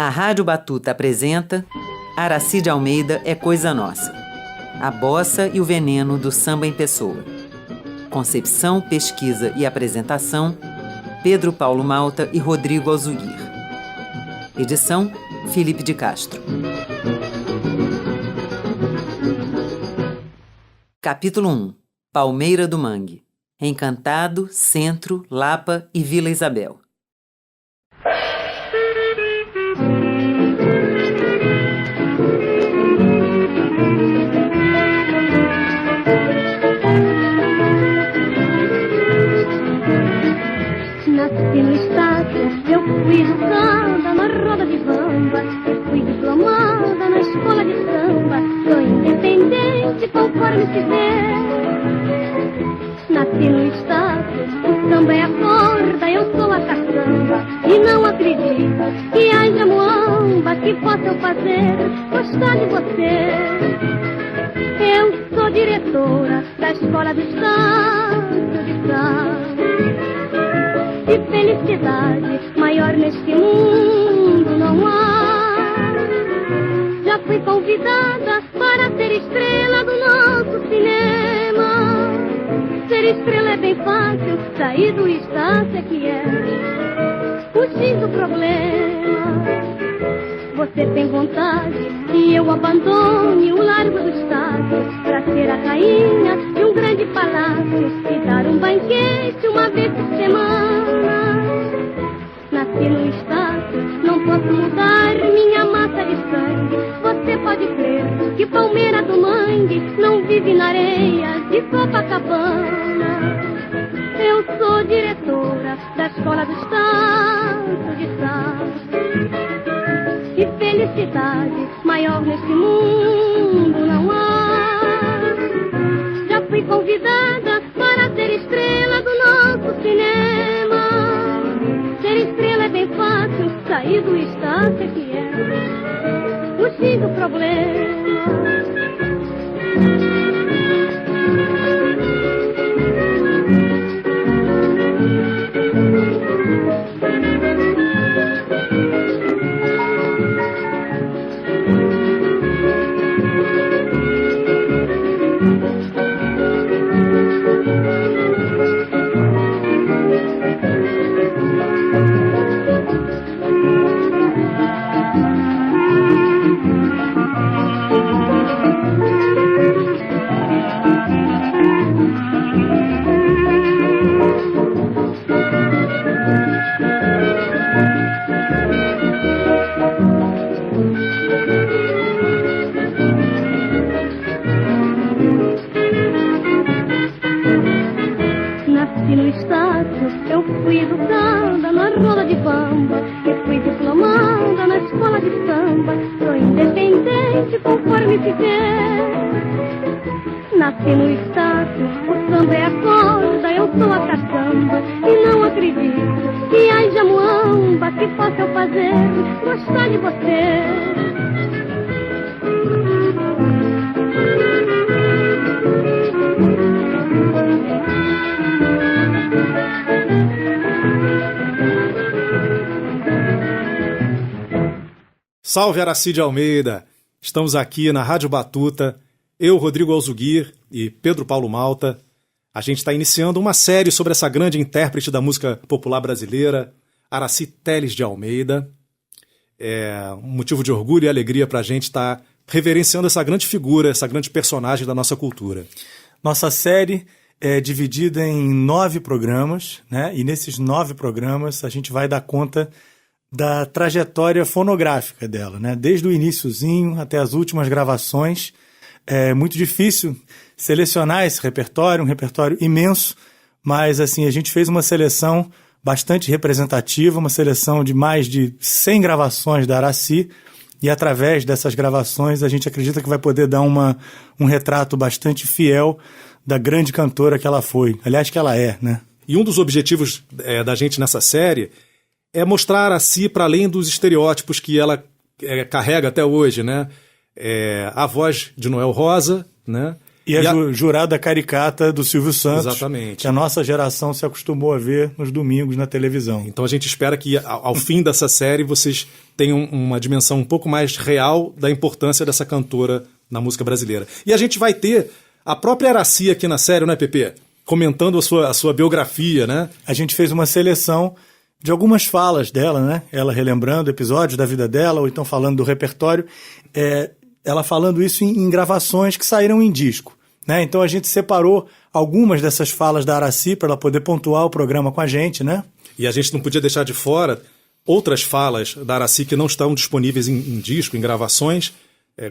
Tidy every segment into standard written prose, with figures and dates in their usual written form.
A Rádio Batuta apresenta Aracy de Almeida é Coisa Nossa. A bossa e o veneno do samba em pessoa. Concepção, pesquisa e apresentação, Pedro Paulo Malta e Rodrigo Alzuguir. Edição, Felipe de Castro. Capítulo 1. Palmeira do Mangue. Encantado, Centro, Lapa e Vila Isabel. Nasci no estado, eu fui educada na roda de bamba, eu fui diplomada na escola de samba, sou independente conforme se vê. Nasci no estado, o samba é a corda, eu sou a caçamba, e não acredito que haja muamba que possa eu fazer gostar de você. Eu sou diretora da escola do Santo de Sá. De felicidade maior neste mundo não há. Já fui convidada para ser estrela do nosso cinema. Ser estrela é bem fácil, sair do estácio é que é o X do problema. Você tem vontade que eu abandone o largo do estado para ser a rainha de um grande palácio e dar um banquete uma vez por semana. Nasci no estado, não posso mudar minha massa de sangue. Você pode crer que Palmeira do Mangue não vive na areia de Copacabana. Eu sou diretora da escola do Santo de Sá. Que felicidade maior nesse mundo não há. Já fui convidada para ser estrela do nosso cinema. Ser estrela é bem fácil, sair do estácio é que é o X do problema. Nasci no estado, eu fui educada na roda de bamba, eu fui diplomada na escola de samba, sou independente conforme se vê. Nasci no estado, o samba é a corda, eu sou a caçamba, e não acredito que haja muamba que possa eu fazer gostar de você. Salve Aracy de Almeida! Estamos aqui na Rádio Batuta, eu, Rodrigo Alzuguir e Pedro Paulo Malta. A gente está iniciando uma série sobre essa grande intérprete da música popular brasileira, Aracy Teles de Almeida. É um motivo de orgulho e alegria para a gente estar reverenciando essa grande figura, essa grande personagem da nossa cultura. Nossa série é dividida em 9 programas, né? E nesses 9 programas a gente vai dar conta da trajetória fonográfica dela, né? Desde o iniciozinho até as últimas gravações. É muito difícil selecionar esse repertório, um repertório imenso, mas assim, a gente fez uma seleção bastante representativa, uma seleção de mais de 100 gravações da Aracy, e através dessas gravações a gente acredita que vai poder dar um retrato bastante fiel da grande cantora que ela foi, aliás, que ela é, né? E um dos objetivos da gente nessa série é mostrar a Aracy para além dos estereótipos que ela carrega até hoje, né? A voz de Noel Rosa, né? E a jurada caricata do Silvio Santos. Exatamente. Que a nossa geração se acostumou a ver nos domingos na televisão. Então a gente espera que ao fim dessa série vocês tenham uma dimensão um pouco mais real da importância dessa cantora na música brasileira. E a gente vai ter a própria Aracy aqui na série, né, Pepe? Comentando a sua biografia, né? A gente fez uma seleção de algumas falas dela, né? Ela relembrando episódios da vida dela, ou então falando do repertório. Ela falando isso em gravações que saíram em disco, né? Então a gente separou algumas dessas falas da Aracy para ela poder pontuar o programa com a gente, né? E a gente não podia deixar de fora outras falas da Aracy que não estão disponíveis em disco, em gravações,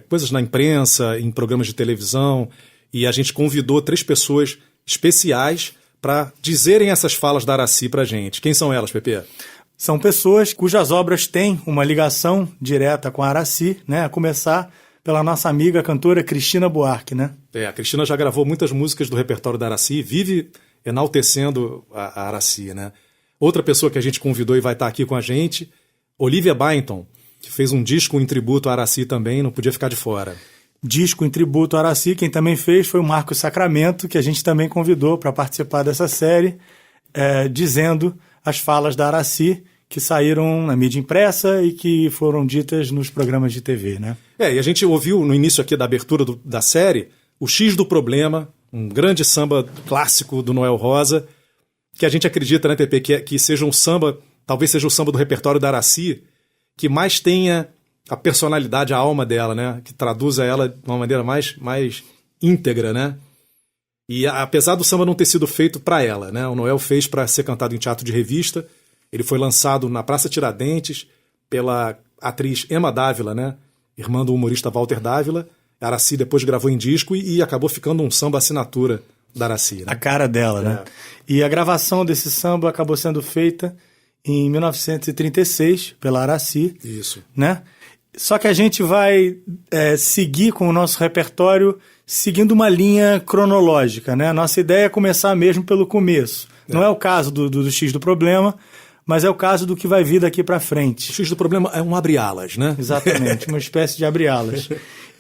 coisas na imprensa, em programas de televisão, e a gente convidou 3 pessoas especiais para dizerem essas falas da Aracy para a gente. Quem são elas, Pepe? São pessoas cujas obras têm uma ligação direta com a Aracy, né? A começar pela nossa amiga cantora Cristina Buarque, né? A Cristina já gravou muitas músicas do repertório da Aracy, vive enaltecendo a Aracy, né? Outra pessoa que a gente convidou e vai estar aqui com a gente, Olivia Byington, que fez um disco em tributo à Aracy também, não podia ficar de fora. Disco em tributo à Aracy, quem também fez foi o Marcos Sacramento, que a gente também convidou para participar dessa série, dizendo as falas da Aracy que saíram na mídia impressa e que foram ditas nos programas de TV, né? E a gente ouviu no início aqui da abertura da série o X do Problema, um grande samba clássico do Noel Rosa, que a gente acredita, né, Pepe, que seja um samba, talvez seja o samba do repertório da Aracy, que mais tenha a personalidade, a alma dela, né? Que traduza ela de uma maneira mais íntegra, né? E apesar do samba não ter sido feito para ela, né? O Noel fez para ser cantado em teatro de revista. Ele foi lançado na Praça Tiradentes pela atriz Emma Dávila, né? Irmã do humorista Walter Dávila. A Aracy depois gravou em disco e acabou ficando um samba assinatura da Aracy, né? A cara dela, né? E a gravação desse samba acabou sendo feita em 1936 pela Aracy. Isso. Né? Só que a gente vai seguir com o nosso repertório seguindo uma linha cronológica, né? A nossa ideia é começar mesmo pelo começo. Não é o caso do X do Problema, mas é o caso do que vai vir daqui para frente. O X do Problema é um abre-alas, né? Exatamente, uma espécie de abre-alas.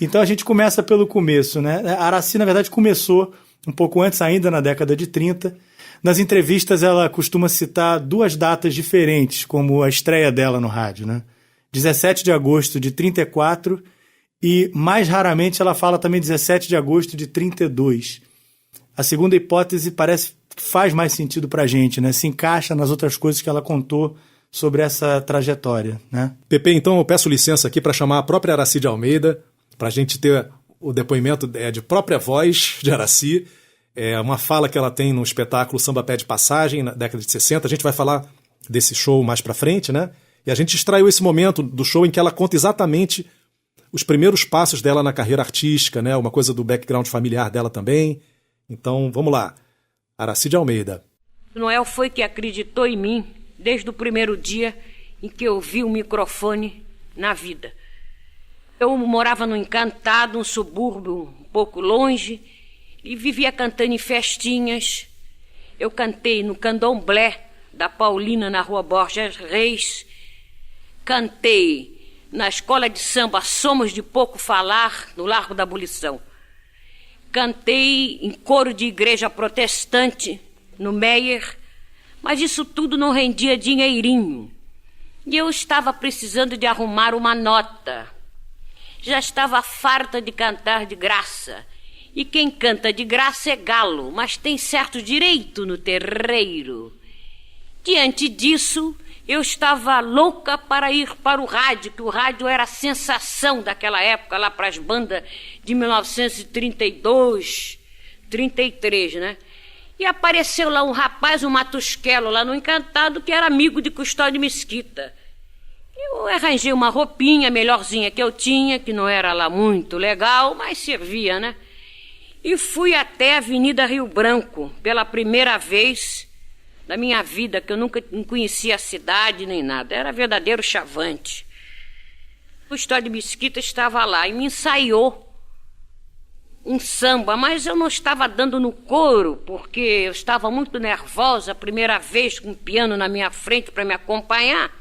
Então a gente começa pelo começo, né? A Aracy, na verdade, começou um pouco antes ainda, na década de 30. Nas entrevistas ela costuma citar 2 datas diferentes, como a estreia dela no rádio, né? 17 de agosto de 34 e, mais raramente, ela fala também 17 de agosto de 32. A segunda hipótese parece que faz mais sentido pra gente, né? Se encaixa nas outras coisas que ela contou sobre essa trajetória, né? Pepe, então eu peço licença aqui para chamar a própria Aracy de Almeida, para a gente ter o depoimento de própria voz de Aracy. É uma fala que ela tem no espetáculo Samba Pé de Passagem, na década de 60. A gente vai falar desse show mais pra frente, né? E a gente extraiu esse momento do show em que ela conta exatamente os primeiros passos dela na carreira artística, né? Uma coisa do background familiar dela também. Então, vamos lá. Aracy de Almeida. Noel foi que acreditou em mim desde o primeiro dia em que eu vi o microfone na vida. Eu morava no Encantado, um subúrbio um pouco longe, e vivia cantando em festinhas. Eu cantei no Candomblé da Paulina, na Rua Borges Reis. Cantei na escola de samba Somos de Pouco Falar, no Largo da Abolição. Cantei em coro de igreja protestante, no Meier, mas isso tudo não rendia dinheirinho. E eu estava precisando de arrumar uma nota. Já estava farta de cantar de graça. E quem canta de graça é galo, mas tem certo direito no terreiro. Diante disso, eu estava louca para ir para o rádio, que o rádio era a sensação daquela época, lá para as bandas de 1932, 33, né? E apareceu lá um rapaz, um matusquelo, lá no Encantado, que era amigo de Custódio Mesquita. Eu arranjei uma roupinha melhorzinha que eu tinha, que não era lá muito legal, mas servia, né? E fui até a Avenida Rio Branco, pela primeira vez da minha vida, que eu nunca conhecia a cidade nem nada. Era verdadeiro chavante. O Custódio Mesquita estava lá e me ensaiou um samba, mas eu não estava dando no coro, porque eu estava muito nervosa, a primeira vez com um piano na minha frente para me acompanhar.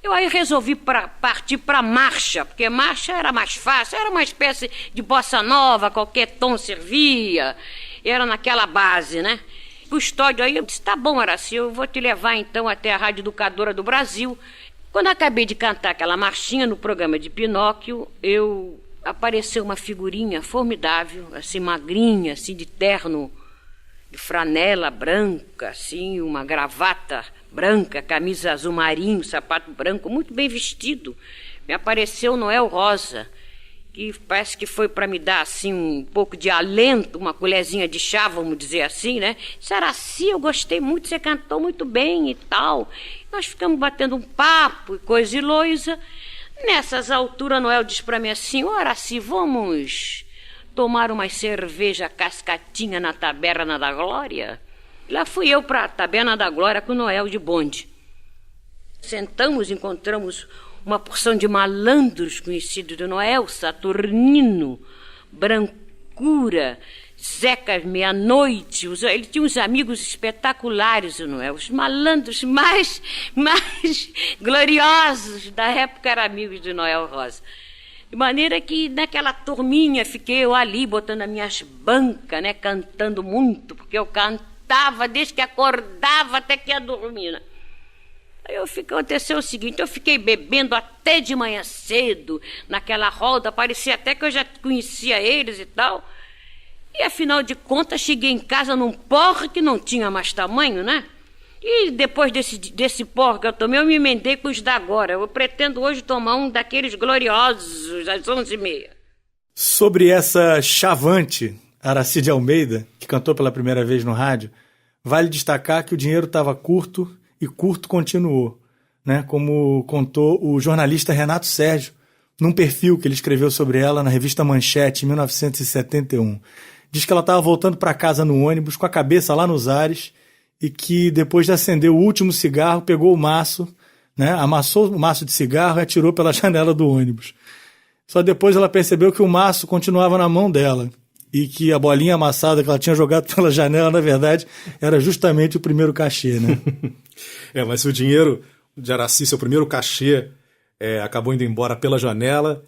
Eu aí resolvi partir para marcha, porque marcha era mais fácil, era uma espécie de bossa nova, qualquer tom servia, era naquela base, né? O estúdio aí, eu disse, tá bom, Araci, eu vou te levar então até a Rádio Educadora do Brasil. Quando eu acabei de cantar aquela marchinha no programa de Pinóquio, apareceu uma figurinha formidável, assim, magrinha, assim, de terno, de franela branca, assim, uma gravata branca, camisa azul marinho, sapato branco, muito bem vestido. Me apareceu Noel Rosa, que parece que foi para me dar, assim, um pouco de alento, uma colherzinha de chá, vamos dizer assim, né? Araci, eu gostei muito, você cantou muito bem e tal. Nós ficamos batendo um papo e coisa e loisa. Nessas alturas, Noel disse para mim assim, Araci, vamos tomar uma cerveja cascatinha na Taberna da Glória? Lá fui eu para a Taberna da Glória com o Noel de bonde. Sentamos, encontramos uma porção de malandros conhecidos do Noel, Saturnino, Brancura, Zeca Meia-Noite. Ele tinha uns amigos espetaculares, o Noel. Os malandros mais gloriosos da época eram amigos do Noel Rosa. De maneira que naquela turminha fiquei eu ali, botando as minhas bancas, né, cantando muito, porque eu cantava desde que acordava até que ia dormir, né? Aí aconteceu o seguinte, eu fiquei bebendo até de manhã cedo, naquela roda, parecia até que eu já conhecia eles e tal. E afinal de contas, cheguei em casa num porre que não tinha mais tamanho, né? E depois desse porre que eu tomei, eu me emendei com os da agora. Eu pretendo hoje tomar um daqueles gloriosos, às 11h30. Sobre essa chavante Araci de Almeida, que cantou pela primeira vez no rádio, vale destacar que o dinheiro estava curto e curto continuou, né? Como contou o jornalista Renato Sérgio, num perfil que ele escreveu sobre ela na revista Manchete, em 1971. Diz que ela estava voltando para casa no ônibus, com a cabeça lá nos ares, e que depois de acender o último cigarro, pegou o maço, né? Amassou o maço de cigarro e atirou pela janela do ônibus. Só depois ela percebeu que o maço continuava na mão dela, e que a bolinha amassada que ela tinha jogado pela janela, na verdade, era justamente o primeiro cachê, né? Mas o dinheiro de Araci, seu primeiro cachê, acabou indo embora pela janela.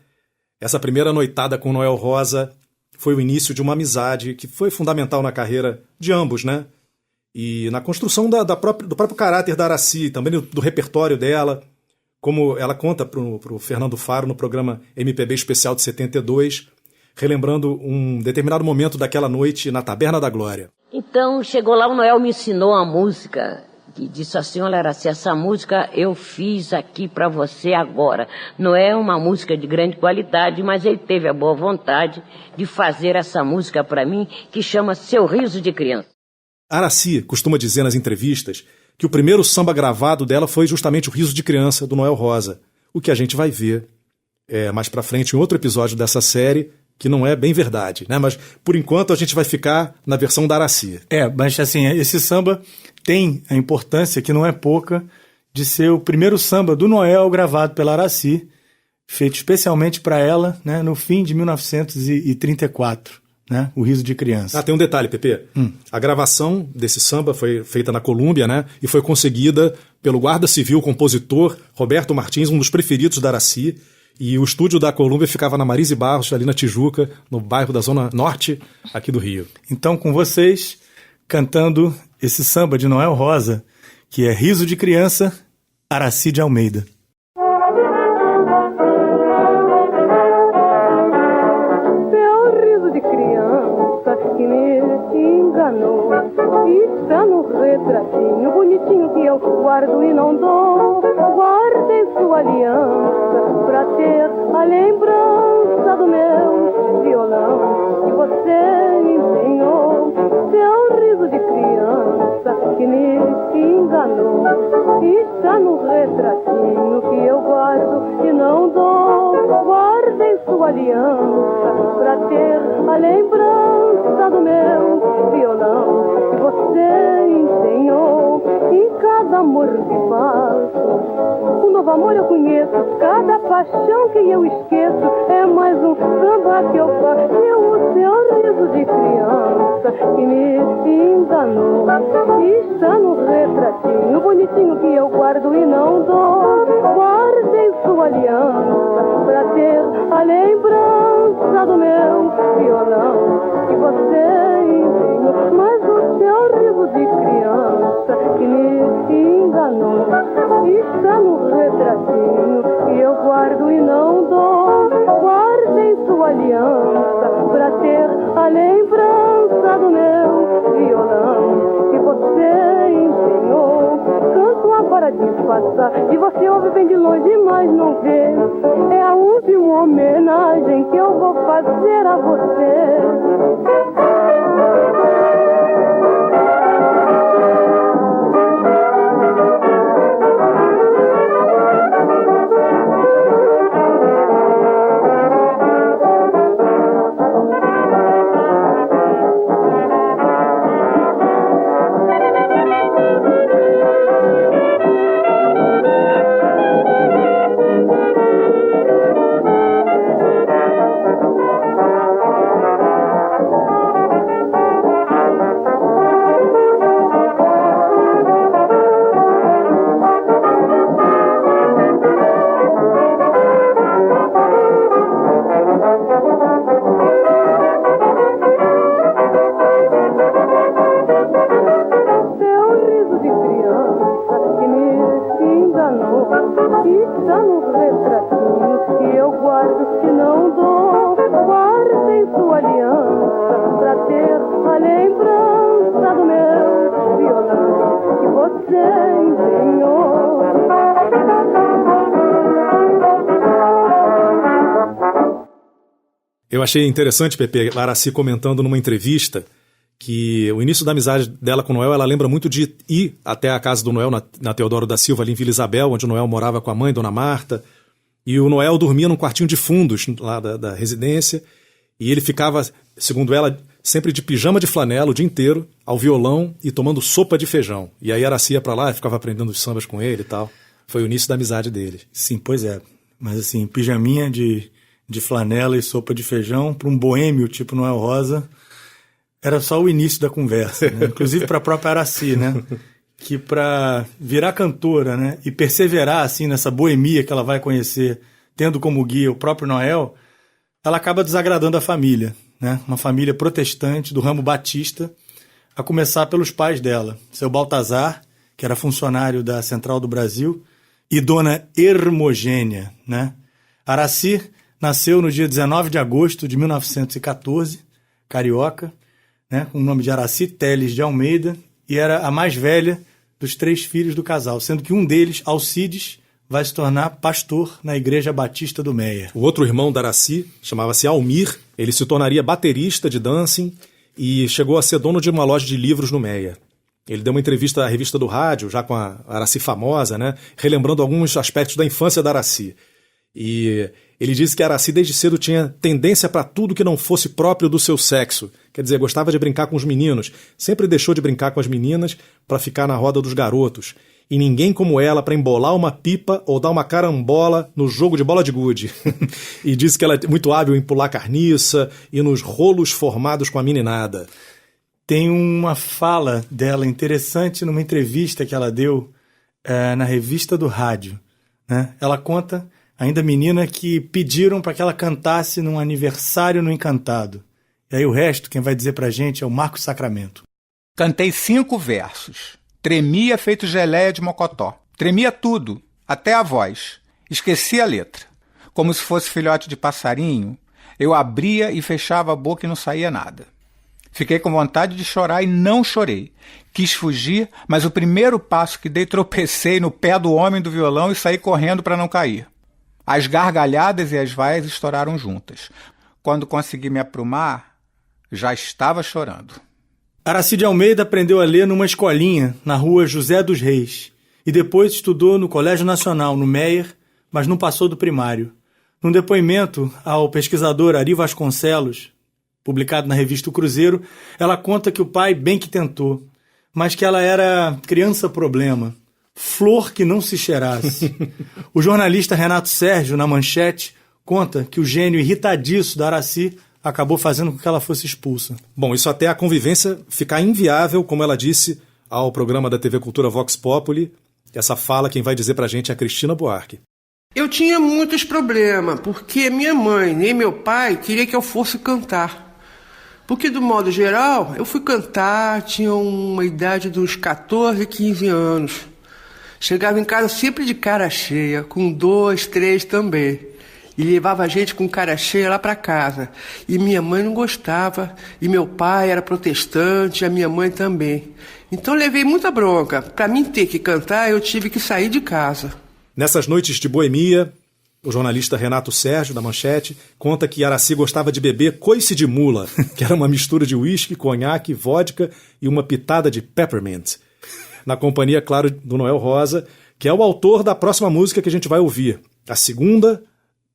Essa primeira noitada com Noel Rosa foi o início de uma amizade que foi fundamental na carreira de ambos, né? E na construção do próprio caráter da Araci, também do repertório dela, como ela conta para o Fernando Faro no programa MPB Especial de 72, relembrando um determinado momento daquela noite na Taberna da Glória. Então, chegou lá, o Noel me ensinou a música, e disse assim, olha, Araci, essa música eu fiz aqui para você agora. Não é uma música de grande qualidade, mas ele teve a boa vontade de fazer essa música para mim, que chama Seu Riso de Criança. Araci costuma dizer nas entrevistas que o primeiro samba gravado dela foi justamente o Riso de Criança, do Noel Rosa, o que a gente vai ver mais pra frente em outro episódio dessa série, que não é bem verdade, né? Mas, por enquanto, a gente vai ficar na versão da Araci. Mas, assim, esse samba tem a importância, que não é pouca, de ser o primeiro samba do Noel gravado pela Araci, feito especialmente para ela, né, no fim de 1934, né? O Riso de Criança. Tem um detalhe, Pepe. A gravação desse samba foi feita na Colômbia, né? E foi conseguida pelo guarda civil compositor Roberto Martins, um dos preferidos da Araci. E o estúdio da Colômbia ficava na Marise Barros, ali na Tijuca, no bairro da Zona Norte, aqui do Rio. Então, com vocês, cantando esse samba de Noel Rosa, que é Riso de Criança, Araci de Almeida. Seu riso de criança que me enganou, está no retratinho bonitinho que eu guardo e não dou. Guardei sua aliança pra ter a lembrança do meu violão que você empenhou. Seu riso de criança que me enganou, está no retratinho que eu guardo e não dou. Guardei sua aliança pra ter a lembrança do meu violão que você empenhou. Em cada amor que faço, um novo amor eu conheço. Cada paixão que eu esqueço é mais um samba que eu faço. E o seu riso de criança que me enganou, está no retratinho bonitinho que eu guardo e não dou. guardem sua aliança pra ter a lembrança do meu violão que você empenhou. Mas o seu riso de criança que me enganou está no retratinho que eu guardo e não dou. Guardem sua aliança pra ter a lembrança do meu violão que você empenhou. Canto agora disfarçar e você ouve bem de longe, mas não vê. É a última homenagem que eu vou fazer a você. Eu achei interessante, Pepe, Aracy comentando numa entrevista que o início da amizade dela com o Noel, ela lembra muito de ir até a casa do Noel na Teodoro da Silva, ali em Vila Isabel, onde o Noel morava com a mãe, Dona Marta, e o Noel dormia num quartinho de fundos lá da residência, e ele ficava, segundo ela, sempre de pijama de flanela o dia inteiro, ao violão e tomando sopa de feijão. E aí Aracy ia pra lá e ficava aprendendo os sambas com ele e tal. Foi o início da amizade deles. Sim, pois é. Mas assim, pijaminha de flanela e sopa de feijão para um boêmio tipo Noel Rosa era só o início da conversa, né? Inclusive para a própria Aracy, né? Que para virar cantora, né? E perseverar assim nessa boemia que ela vai conhecer, tendo como guia o próprio Noel, ela acaba desagradando a família, né? Uma família protestante do ramo batista, a começar pelos pais dela, seu Baltazar, que era funcionário da Central do Brasil, e Dona Hermogênia, né? Aracy nasceu no dia 19 de agosto de 1914, carioca, né, com o nome de Aracy Teles de Almeida, e era a mais velha dos 3 filhos do casal, sendo que um deles, Alcides, vai se tornar pastor na Igreja Batista do Meia. O outro irmão da Aracy chamava-se Almir, ele se tornaria baterista de dancing e chegou a ser dono de uma loja de livros no Meia. Ele deu uma entrevista à revista do rádio, já com a Aracy famosa, né, relembrando alguns aspectos da infância da Aracy. E ele disse que a Aracy desde cedo tinha tendência para tudo que não fosse próprio do seu sexo. Quer dizer, gostava de brincar com os meninos. Sempre deixou de brincar com as meninas para ficar na roda dos garotos. E ninguém como ela para embolar uma pipa ou dar uma carambola no jogo de bola de gude. E disse que ela é muito hábil em pular carniça e nos rolos formados com a meninada. Tem uma fala dela interessante numa entrevista que ela deu na revista do rádio, né? Ela conta, ainda menina, que pediram para que ela cantasse num aniversário no Encantado. E aí o resto, quem vai dizer pra gente é o Marcos Sacramento. Cantei 5 versos. Tremia feito geleia de mocotó. Tremia tudo, até a voz. Esqueci a letra. Como se fosse filhote de passarinho, eu abria e fechava a boca e não saía nada. Fiquei com vontade de chorar e não chorei. Quis fugir, mas o primeiro passo que dei tropecei no pé do homem do violão e saí correndo para não cair. As gargalhadas e as vaias estouraram juntas. Quando consegui me aprumar, já estava chorando. Aracy de Almeida aprendeu a ler numa escolinha na rua José dos Reis e depois estudou no Colégio Nacional, no Meyer, mas não passou do primário. Num depoimento ao pesquisador Ari Vasconcelos, publicado na revista O Cruzeiro, ela conta que o pai bem que tentou, mas que ela era criança problema, flor que não se cheirasse. O jornalista Renato Sérgio, na Manchete, conta que o gênio irritadiço da Aracy acabou fazendo com que ela fosse expulsa. Bom, isso até a convivência ficar inviável, como ela disse ao programa da TV Cultura Vox Populi, Essa fala quem vai dizer pra gente é a Cristina Buarque. Eu tinha muitos problemas, porque minha mãe nem meu pai queria que eu fosse cantar. Porque, do modo geral, eu fui cantar, tinha uma idade de uns 14, 15 anos. Chegava em casa sempre de cara cheia, com 2, 3 também. E levava a gente com cara cheia lá para casa. E minha mãe não gostava, e meu pai era protestante, e a minha mãe também. Então levei muita bronca. Para mim ter que cantar, eu tive que sair de casa. Nessas noites de boemia, o jornalista Renato Sérgio, da Manchete, conta que Aracy gostava de beber coice de mula, que era uma mistura de uísque, conhaque, vodka e uma pitada de peppermint. Na companhia, claro, do Noel Rosa, que é o autor da próxima música que a gente vai ouvir. A segunda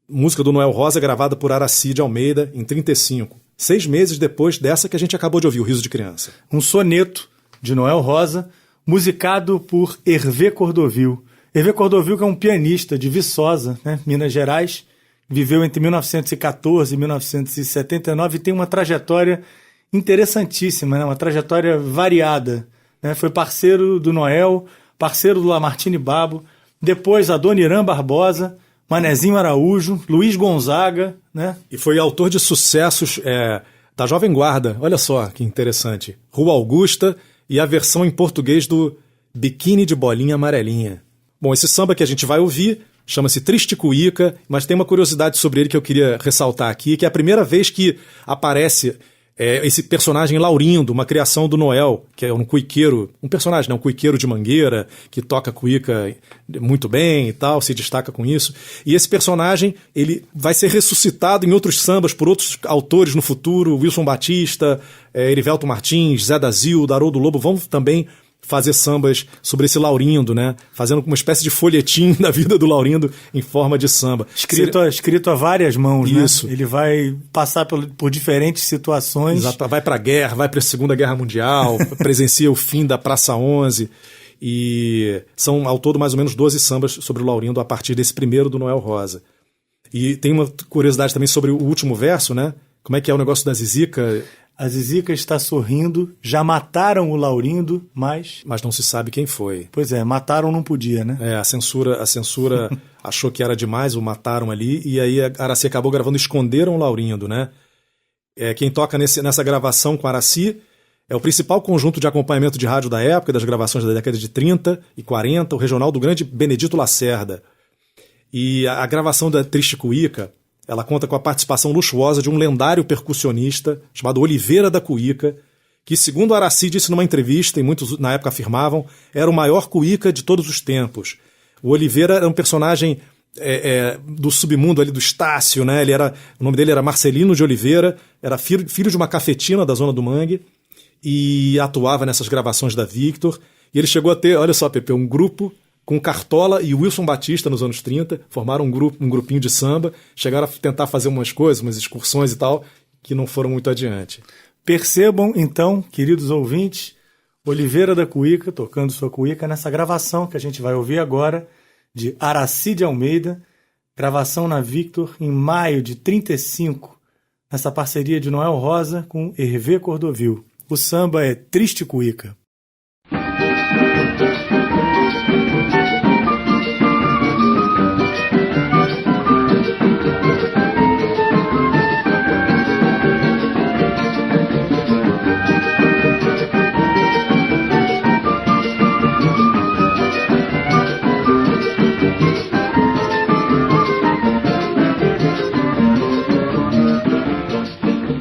música do Noel Rosa, gravada por Aracy de Almeida em 1935, 6 meses depois dessa que a gente acabou de ouvir, O Riso de Criança. Um soneto de Noel Rosa, musicado por Hervé Cordovil. Hervé Cordovil, que é um pianista de Viçosa, né, Minas Gerais, viveu entre 1914 e 1979 e tem uma trajetória interessantíssima, né, uma trajetória variada. Né, foi parceiro do Noel, parceiro do Lamartine Babo, depois Adoniran Barbosa, Manezinho Araújo, Luiz Gonzaga. Né? E foi autor de sucessos da Jovem Guarda, olha só que interessante, Rua Augusta e a versão em português do Biquíni de Bolinha Amarelinha. Bom, esse samba que a gente vai ouvir chama-se Triste Cuíca, mas tem uma curiosidade sobre ele que eu queria ressaltar aqui, que é a primeira vez que aparece esse personagem Laurindo, uma criação do Noel, que é um cuiqueiro, um personagem, né, um cuiqueiro de Mangueira, que toca cuíca muito bem e tal, se destaca com isso. E esse personagem, ele vai ser ressuscitado em outros sambas por outros autores no futuro, Wilson Batista, Erivelto Martins, Zé da Zilda, Haroldo Lobo, vão também fazer sambas sobre esse Laurindo, né? Fazendo uma espécie de folhetim da vida do Laurindo em forma de samba. Escrito a várias mãos, isso. Né? Ele vai passar por diferentes situações. Exato. Vai para a guerra, vai para a Segunda Guerra Mundial, presencia o fim da Praça 11. E são ao todo mais ou menos 12 sambas sobre o Laurindo a partir desse primeiro do Noel Rosa. E tem uma curiosidade também sobre o último verso, né? Como é que é o negócio da Zizica? A Zizica está sorrindo, já mataram o Laurindo, mas não se sabe quem foi. Pois é, mataram não podia, né? A censura achou que era demais, o mataram ali, e aí a Aracy acabou gravando Esconderam o Laurindo, né? Quem toca nessa gravação com a Aracy é o principal conjunto de acompanhamento de rádio da época, das gravações da década de 30 e 40, o regional do grande Benedito Lacerda. E a gravação da Triste Cuíca, ela conta com a participação luxuosa de um lendário percussionista chamado Oliveira da Cuíca, que, segundo Aracy disse numa entrevista, e muitos na época afirmavam, era o maior cuíca de todos os tempos. O Oliveira era um personagem do submundo ali do Estácio, né? O nome dele era Marcelino de Oliveira, era filho de uma cafetina da Zona do Mangue e atuava nessas gravações da Victor. E ele chegou a ter, olha só, Pepe, um grupo com Cartola e Wilson Batista nos anos 30, formaram um grupinho de samba, chegaram a tentar fazer umas coisas, umas excursões e tal, que não foram muito adiante. Percebam, então, queridos ouvintes, Oliveira da Cuíca, tocando sua cuíca, nessa gravação que a gente vai ouvir agora, de Aracy de Almeida, gravação na Victor em maio de 1935, nessa parceria de Noel Rosa com Hervé Cordovil. O samba é Triste Cuíca.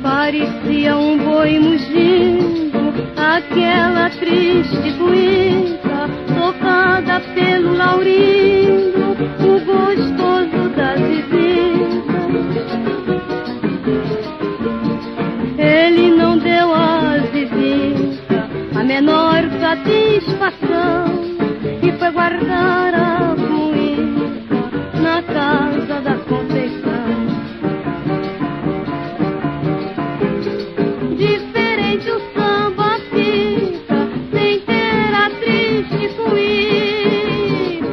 Parecia um boi mugindo, aquela triste cuíca, tocada pelo Laurindo, o gostoso da Zizica. Ele não deu a Zizica a menor satisfação e foi guardar a cuíca na casa da Conceição. Diferente o samba fica sem ter a triste cuíca.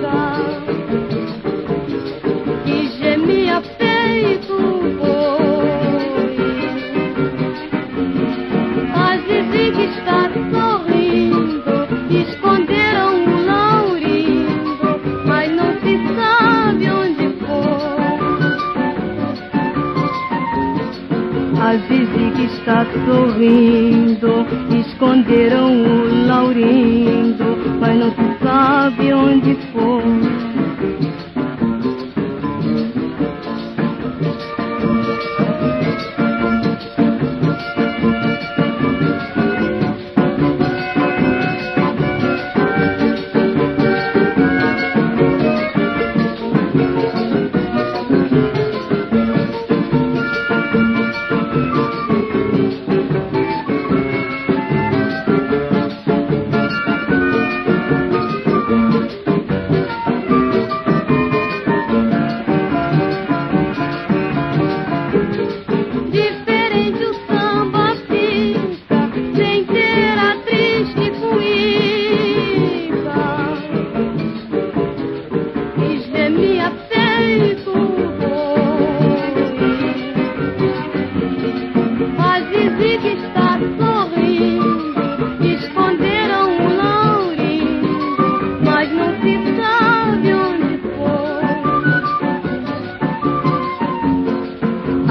A Zizi que está sorrindo, esconderam o Laurindo, mas não se sabe onde foi.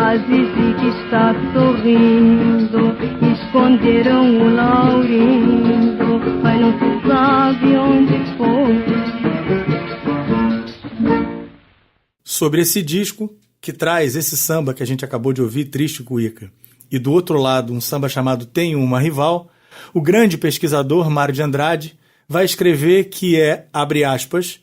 A Zizi que está sorrindo, esconderam o Laurindo, mas não se sabe onde foi. Sobre esse disco, que traz esse samba que a gente acabou de ouvir, Triste Cuíca, e do outro lado um samba chamado Tenho Uma Rival, o grande pesquisador Mário de Andrade vai escrever que é, abre aspas,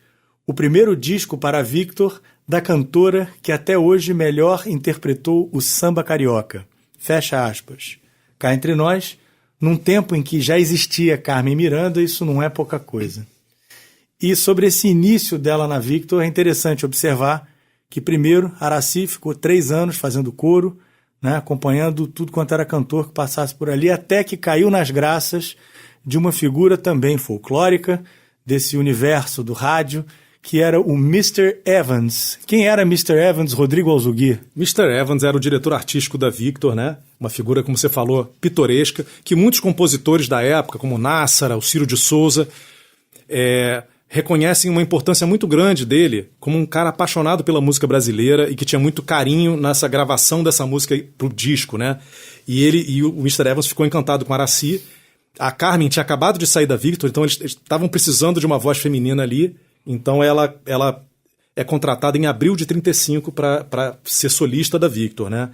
o primeiro disco para Victor da cantora que até hoje melhor interpretou o samba carioca. Fecha aspas. Cá entre nós, num tempo em que já existia Carmen Miranda, isso não é pouca coisa. E sobre esse início dela na Victor, é interessante observar que primeiro Aracy ficou 3 anos fazendo coro, né, acompanhando tudo quanto era cantor que passasse por ali, até que caiu nas graças de uma figura também folclórica, desse universo do rádio, que era o Mr. Evans. Quem era Mr. Evans, Rodrigo Alzugui? Mr. Evans era o diretor artístico da Victor, né? Uma figura, como você falou, pitoresca, que muitos compositores da época, como Nassara, o Ciro de Souza, reconhecem uma importância muito grande dele como um cara apaixonado pela música brasileira e que tinha muito carinho nessa gravação dessa música pro disco, né? E o Mr. Evans ficou encantado com Aracy. A Carmen tinha acabado de sair da Victor, então eles estavam precisando de uma voz feminina ali. Então ela é contratada em abril de 35 para ser solista da Victor, né?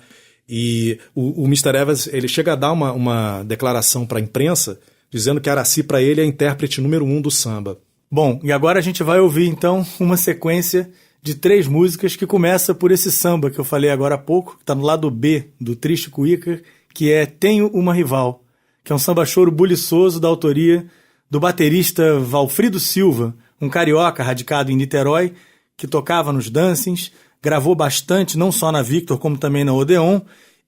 E o Mr. Evans, ele chega a dar uma declaração para a imprensa dizendo que Aracy para ele é a intérprete número 1 do samba. Bom, e agora a gente vai ouvir então uma sequência de 3 músicas que começa por esse samba que eu falei agora há pouco, que está no lado B do Triste Cuíca, que é Tenho Uma Rival, que é um samba-choro buliçoso da autoria do baterista Valfrido Silva, um carioca radicado em Niterói, que tocava nos dancings, gravou bastante, não só na Victor, como também na Odeon,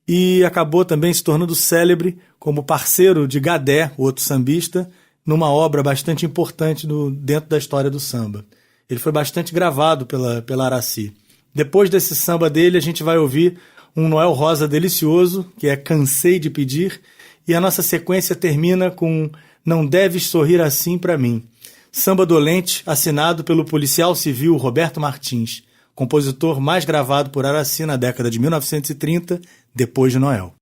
e acabou também se tornando célebre como parceiro de Gadé, o outro sambista, numa obra bastante importante dentro da história do samba. Ele foi bastante gravado pela Aracy. Depois desse samba dele, a gente vai ouvir um Noel Rosa delicioso, que é Cansei de Pedir, e a nossa sequência termina com Não Deves Sorrir Assim Pra Mim, samba dolente assinado pelo policial civil Roberto Martins, compositor mais gravado por Aracy na década de 1930, depois de Noel.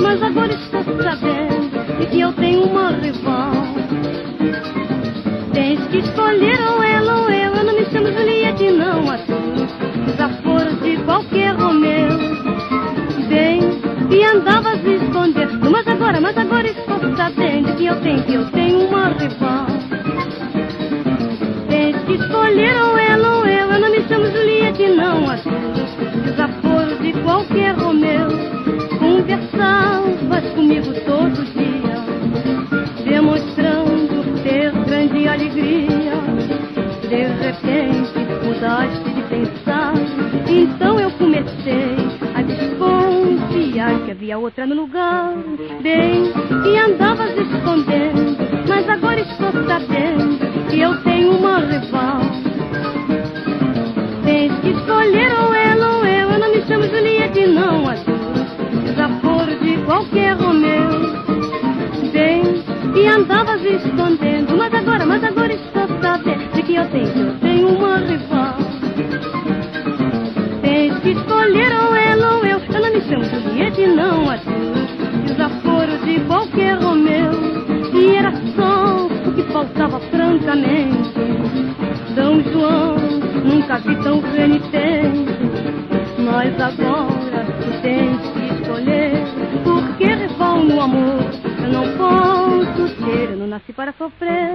Mas agora estou sabendo de que eu tenho uma rival. Tens que escolher ou ela ou eu. Eu não me chamo Juliette, não, assim, desaforo de qualquer Romeu. Bem, e andavas escondendo. Mas agora estou sabendo que eu tenho uma rival. Tens que escolher ou ela ou eu. Eu não me chamo Juliette, não, assim, desaforo de qualquer Romeu. Conversavas comigo todo dia, demonstrando ter grande alegria. De repente mudaste de pensar, então eu comecei a desconfiar que havia outra no lugar. Bem, e andavas escondendo, mas agora estou sabendo que eu tenho uma rival. Tens que escolher assim eu tenho uma rival. Tens que escolher ou ela ou eu. Eu não me chamo Julieta e não a tu. Desaforo de qualquer Romeu. E era só o que faltava francamente. Dom João, nunca vi tão renitente. Mas agora tu tens que escolher. Porque rival no amor eu não posso ter. Eu não nasci para sofrer.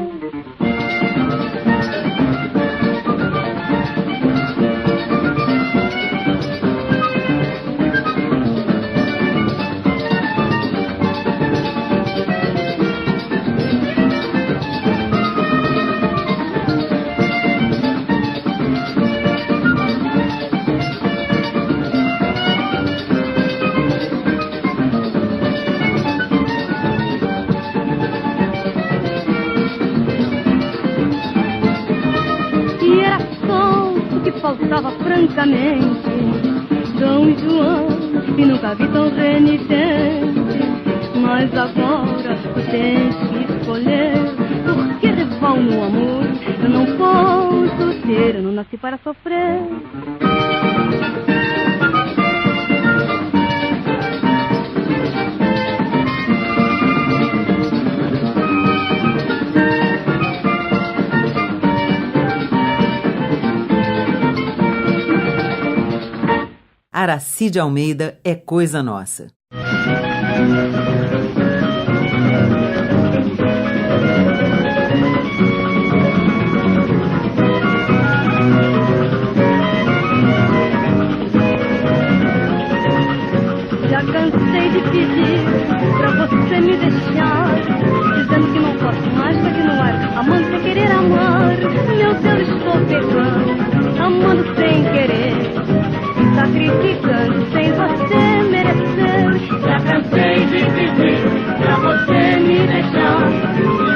Faltava francamente Dom João, e nunca vi tão renitente. Mas agora tu tens que escolher. Porque rival no amor eu não posso ter. Eu não nasci para sofrer. Aracide Almeida é coisa nossa. Já cansei de pedir pra você me deixar, dizendo que não posso mais continuar amando sem querer amar. Meu Deus, estou pecando, amando sem querer, sacrificando sem você merecer. Já cansei de pedir pra você me deixar,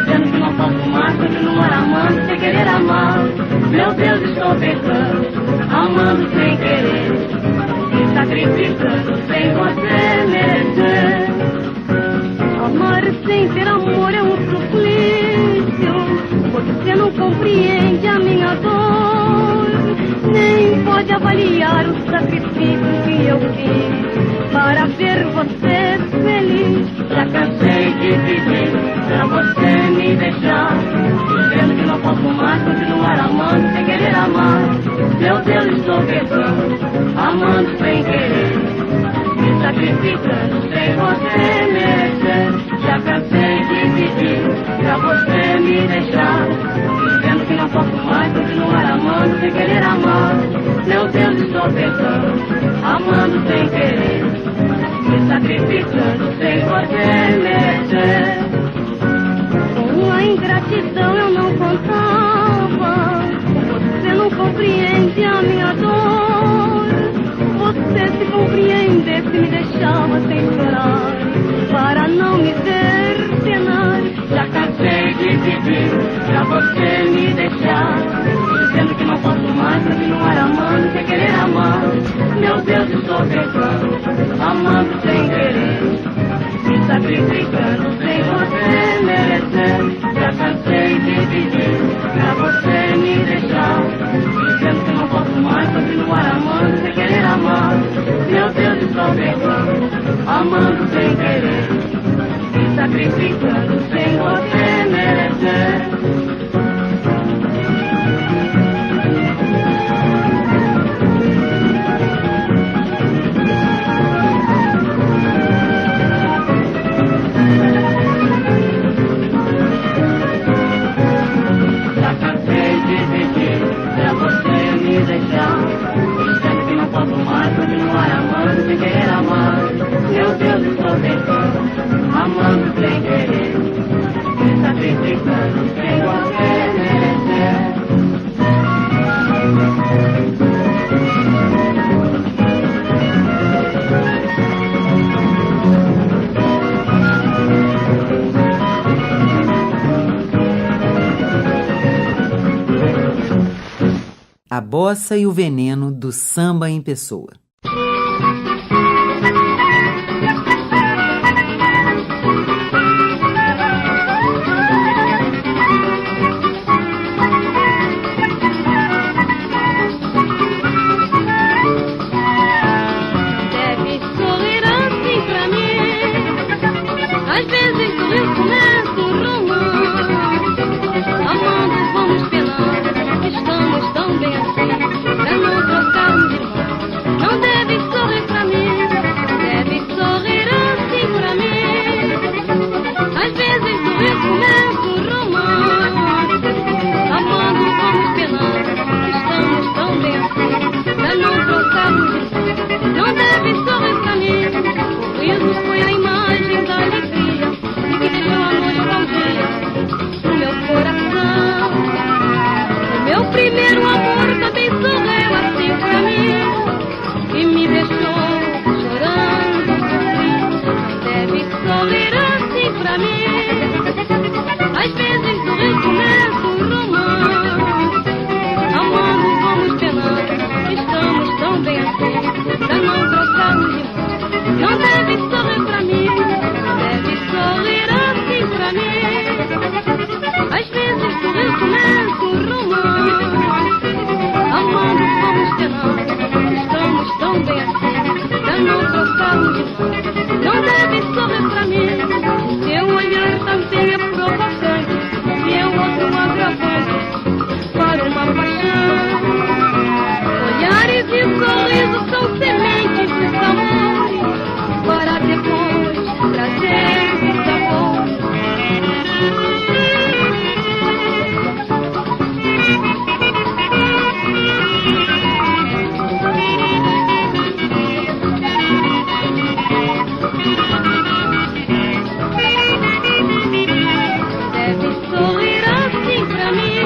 dizendo que não posso mais continuar amando sem querer amar. Meu Deus, estou pecando, amando sem querer, sacrificando sem você merecer. Amar sem ter amor é um suplício. Você não compreende a minha dor, nem pode avaliar o sacrifício que eu fiz para ver você feliz. Já cansei de pedir pra você me deixar, dizendo que não posso mais continuar amando sem querer amar. Meu Deus, estou pecando, amando sem querer, me sacrificando sem você merecer. Já cansei de pedir pra você me deixar, dizendo que não posso mais continuar amando sem querer amar. Meu Deus, estou pecando, amando sem querer, me sacrificando sem você merecer. Com a ingratidão eu não contava, você não compreende a minha dor. Você se compreendesse me deixava sem chorar, para não me ver penar. Já cansei de pedir pra você me deixar, dizendo que não posso mais continuar amando sem querer amar. Meu Deus, estou pecando, amando sem querer, me sacrificando sem você merecer. Já cansei de pedir pra você me deixar, dizendo que não posso mais continuar amando sem querer amar. Meu Deus, estou pecando, amando sem querer, me sacrificando sem você merecer. Já cansei de pedir pra você me deixar, dizendo que não posso mais continuar amando sem querer amar. Meu Deus, estou pecando, amando sem querer, me sacrificando sem você merecer. A bossa e o veneno do samba em pessoa. tão bem assim, pra não trocarmos de mão. Não deve sorrir pra mim, deve sorrir assim pra mim. Às vezes sorrir começa um romance, amando vamos penando, estamos tão bem assim, pra não trocarmos de mão. Não deve sorrir pra mim, o riso foi a imagem da alegria e que deixou a nostalgia no meu coração. O meu primeiro amor também sorriu assim pra mim e me deixou chorando. Não deve sorrir assim pra mim. Às vezes sorrir começa um romance, amando vamos penando, estamos tão bem assim, pra não trocarmos de mão. Não deve sorrir pra mim, deve sorrir assim pra mim. Às vezes sorrir começa um romance, amando vamos penando, estamos tão bem assim, pra não trocarmos de mão. Não deve sorrir pra mim, seu olhar também é provocante, e é outro agravante para uma paixão. Olhares e sorrisos são sementes dos amores, para depois trazer sabor. Deve sorrir assim pra mim.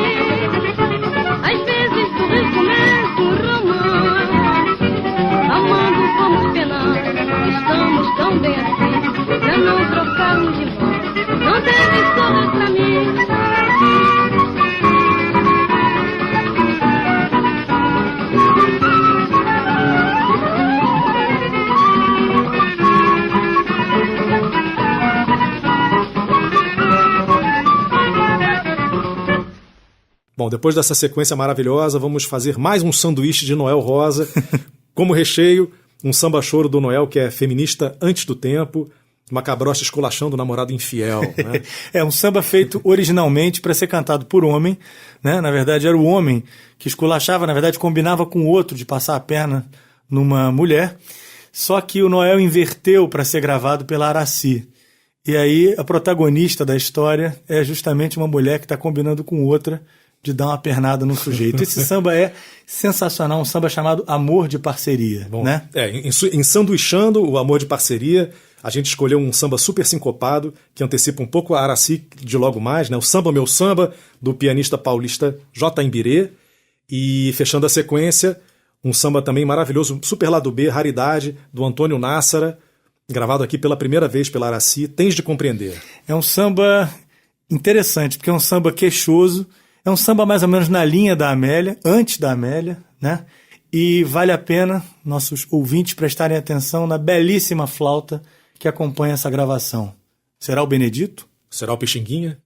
Às vezes sorrir começa um romance, amando vamos penando, estamos tão bem assim, pra não trocarmos de mão. Não deve sorrir pra mim. Bom, depois dessa sequência maravilhosa, vamos fazer mais um sanduíche de Noel Rosa. Como recheio, um samba-choro do Noel que é feminista antes do tempo, uma cabrocha esculachando o namorado infiel. Né? É um samba feito originalmente para ser cantado por homem, né? Na verdade era o homem que esculachava, na verdade combinava com o outro de passar a perna numa mulher, só que o Noel inverteu para ser gravado pela Aracy. E aí a protagonista da história é justamente uma mulher que está combinando com outra de dar uma pernada no sujeito. Esse samba é sensacional, um samba chamado Amor de Parceria. Bom, né? Ensanduichando o Amor de Parceria, a gente escolheu um samba super sincopado, que antecipa um pouco a Aracy de logo mais, né? O Samba Meu Samba, do pianista paulista J. Imbirê. E fechando a sequência, um samba também maravilhoso, super lado B, raridade, do Antônio Nássara, gravado aqui pela primeira vez pela Aracy, Tens de Compreender. É um samba interessante, porque é um samba queixoso, é um samba mais ou menos na linha da Amélia, antes da Amélia, né? E vale a pena nossos ouvintes prestarem atenção na belíssima flauta que acompanha essa gravação. Será o Benedito? Será o Pixinguinha?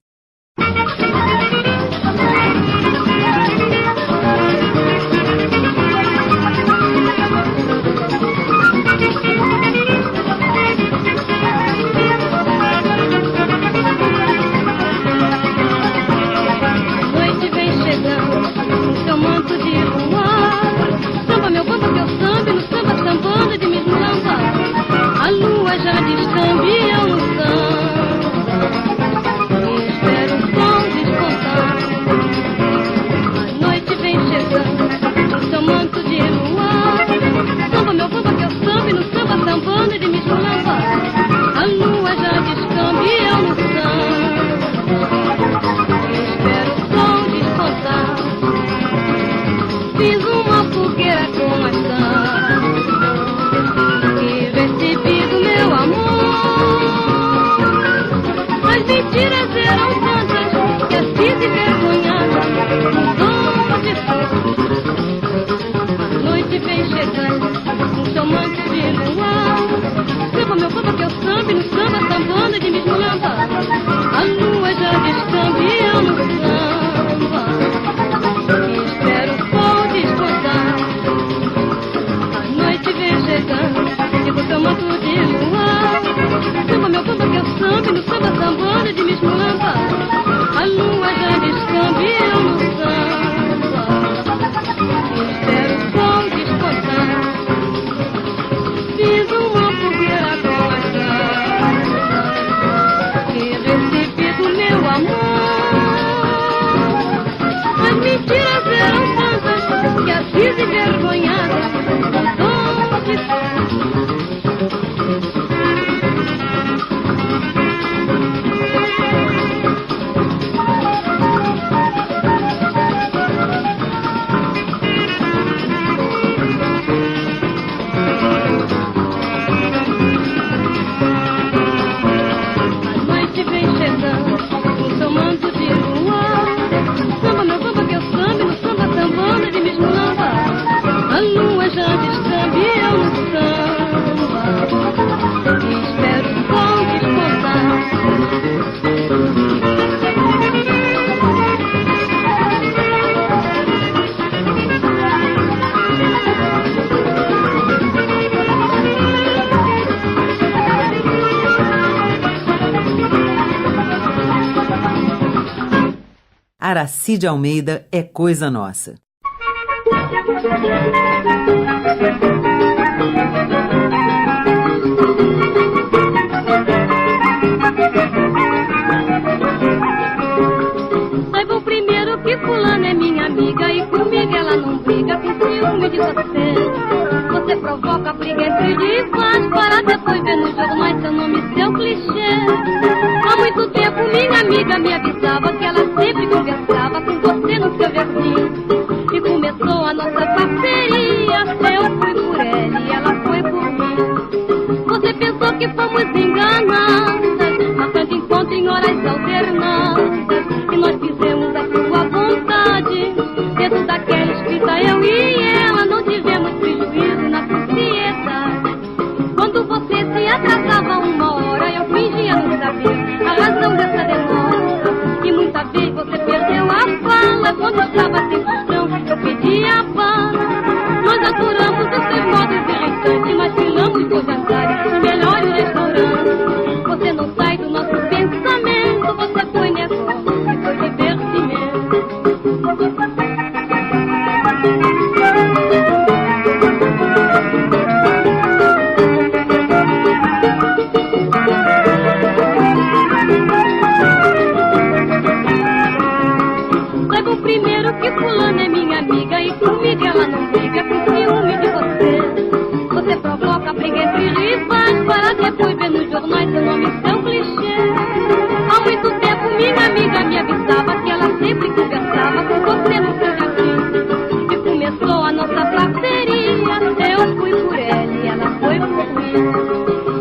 A lua já descambia no samba e espero o sol despontar. A noite vem chegando no seu manto de luar. Samba meu bamba que eu samba e no samba sambando e de me esculambar. A lua já descambia no samba e espero o sol despontar. Fiz uma fogueira com maçã e recebi do meu amor. As mentiras eram tantas que assim se vergonhada mudou de cor. A noite vem chegando com seu manto de luar. Samba meu bamba que eu samba e no samba sambando de me esculambar. A lua já descambia no samba e espero o sol despontar. Aracide Almeida é coisa nossa. Saiba primeiro que fulana é minha amiga e comigo ela não briga com ciúme de você. Você provoca briga entre rivais para depois ver nos jornais seu nome e seu clichê. Há muito tempo minha amiga me avisava que ela sempre conversava com você no seu jardim. E começou a nossa parceria, eu fui por ela e ela foi por mim. Você pensou que fomos enganadas, marcando encontro em horas alternadas. E nós fizemos a sua vontade, dentro daquela escrita eu e ela não tivemos prejuízo na sociedade. Quando você se atrasava uma hora, eu fingia não saber a razão dessa demora. E muita vez você perdeu a fala, quando estava sem função, eu pedia bala. Nós aturamos os seus modos irritantes, mas filamos por jantares nos melhores restaurantes. Você não sai do nosso pensamento, você foi negócio e foi divertimento. Saiba primeiro que fulana é minha amiga e comigo ela não briga com ciúme de você. Você provoca briga entre rivais para depois ver nos jornais seu nome e seu clichê. Há muito tempo minha amiga me avisava que ela sempre conversava com você no seu jardim. E começou a nossa parceria, eu fui por ela e ela foi por mim.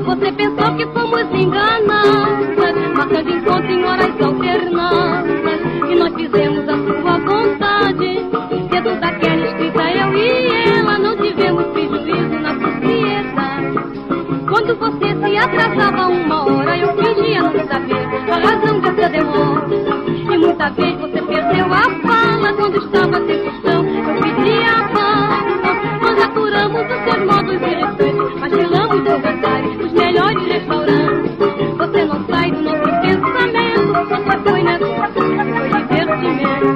Você pensou que fomos enganadas, marcando encontro em horas alternadas. E nós fizemos a sua vontade, dentro daquela escrita eu e ela não tivemos prejuízo na sociedade. Quando você se atrasava uma hora, eu fingia não saber a razão dessa demora. E muita vez você perdeu a fala, quando estava sem função, eu pedia a bala. Nós aturamos os seus modos irritantes, mas filamos por jantares nos melhores restaurantes. Você não sai do nosso pensamento, você foi negócio e foi divertimento.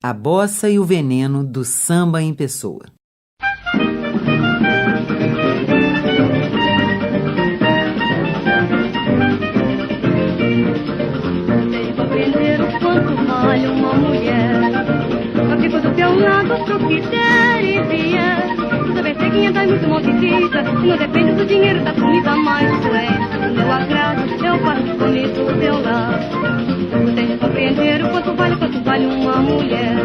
A bossa e o veneno do samba em pessoa. Sem compreender o quanto vale uma mulher, eu fico do teu lado pro que der e vier. Toda vez ceguinha dá muito mal de vida, e não depende do dinheiro da comida, mais tu és do meu agrado, eu passo comigo do teu lado. Eu tenho que compreender o quanto vale uma mulher.